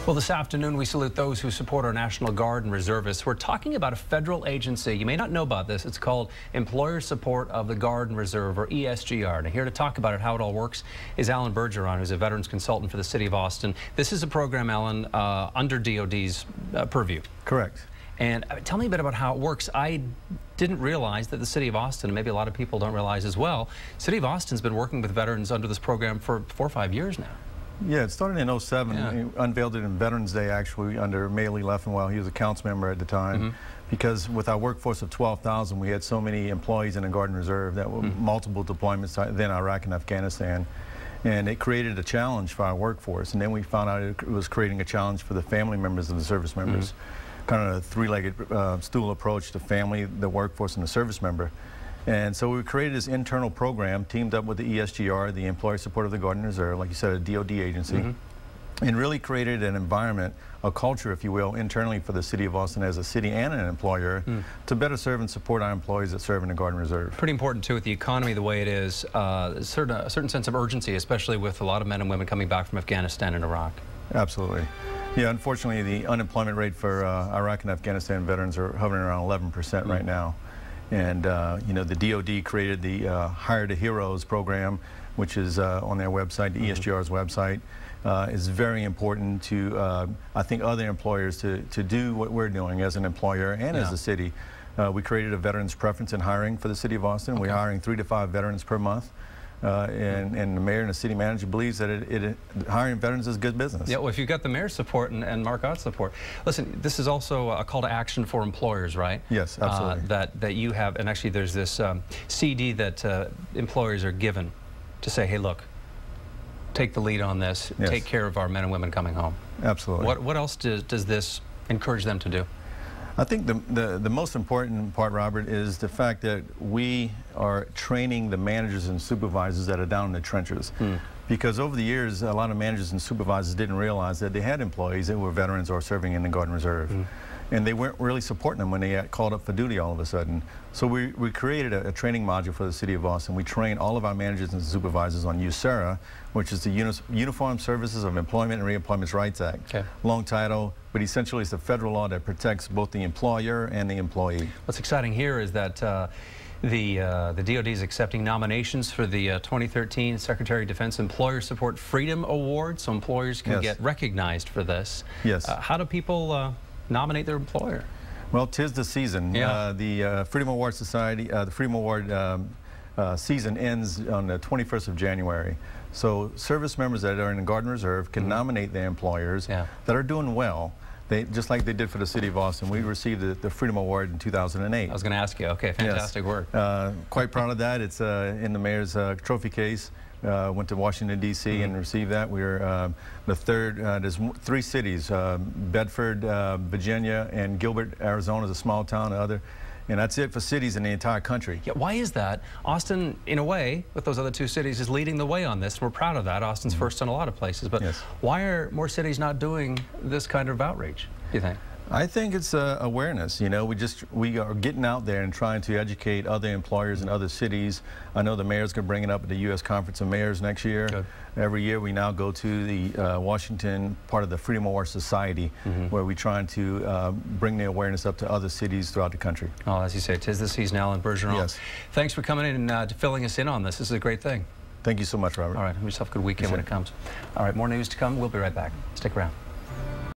Well, this afternoon we salute those who support our National Guard and reservists. We're talking about a federal agency. You may not know about this. It's called Employer Support of the Guard and Reserve, or ESGR. And here to talk about it, how it all works, is Alan Bergeron, who's a veterans consultant for the City of Austin. This is a program, Alan, under DOD's purview. Correct. And tell me a bit about how it works. I didn't realize that the City of Austin, and maybe a lot of people don't realize as well, City of Austin's been working with veterans under this program for 4 or 5 years now. Yeah, it started in '07. Yeah. We unveiled it in Veterans Day, actually, under Mayor Lee Leffenwell. He was a council member at the time. Because with our workforce of 12,000, we had so many employees in the Guard and Reserve that were multiple deployments, then Iraq and Afghanistan. And it created a challenge for our workforce. And then we found out it was creating a challenge for the family members of the service members. Kind of a three-legged stool approach to family, the workforce, and the service member. And so we created this internal program, teamed up with the ESGR, the Employer Support of the Guard and Reserve, like you said, a DOD agency, and really created an environment, a culture, if you will, internally for the City of Austin as a city and an employer to better serve and support our employees that serve in the Guard and Reserve. Pretty important, too, with the economy the way it is, a certain sense of urgency, especially with a lot of men and women coming back from Afghanistan and Iraq. Absolutely. Yeah, unfortunately, the unemployment rate for Iraq and Afghanistan veterans are hovering around 11% right now. And, you know, the DOD created the Hire to Heroes program, which is on their website, the ESGR's website. Is very important to, I think, other employers to do what we're doing as an employer and as a city. We created a veterans preference in hiring for the City of Austin. We're hiring 3 to 5 veterans per month. And the mayor and the city manager believes that hiring veterans is good business. Yeah, well, if you've got the mayor's support and Mark Ott's support. Listen, this is also a call to action for employers, right? Yes, absolutely. That you have, and actually there's this CD that employers are given to say, hey, look, take the lead on this, take care of our men and women coming home. Absolutely. What else does this encourage them to do? I think the most important part, Robert, is the fact that we are training the managers and supervisors that are down in the trenches. Because over the years, a lot of managers and supervisors didn't realize that they had employees that were veterans or serving in the Guard and Reserve. And they weren't really supporting them when they got called up for duty all of a sudden. So we created a training module for the City of Austin. We train all of our managers and supervisors on USERRA, which is the Uniform Services of Employment and Reemployment Rights Act. Long title, but essentially it's a federal law that protects both the employer and the employee. What's exciting here is that the DOD is accepting nominations for the 2013 Secretary of Defense Employer Support Freedom Award, so employers can get recognized for this. How do people nominate their employer? Well, 'tis the season. The Freedom Award Society, the Freedom Award season ends on the 21st of January. So service members that are in the Guard and Reserve can nominate their employers that are doing well. Just like they did for the City of Austin. We received the Freedom Award in 2008. I was going to ask you. Okay, fantastic work. Quite proud of that. It's in the mayor's trophy case. Went to Washington, D.C. and received that. We're the third. There's 3 cities, Bedford, Virginia, and Gilbert, Arizona is a small town. And that's it for cities in the entire country. Yeah, why is that? Austin, in a way, with those other 2 cities, is leading the way on this. We're proud of that. Austin's first in a lot of places. But why are more cities not doing this kind of outreach, do you think? I think it's awareness. You know, we are getting out there and trying to educate other employers in other cities. I know the mayor's going to bring it up at the U.S. Conference of Mayors next year. Every year we now go to the Washington part of the Freedom Award Society, where we're trying to bring the awareness up to other cities throughout the country. Oh, as you say, 'tis the season, Alan Bergeron. Thanks for coming in and filling us in on this. This is a great thing. Thank you so much, Robert. All right, have yourself a good weekend when it comes. All right, more news to come. We'll be right back. Stick around.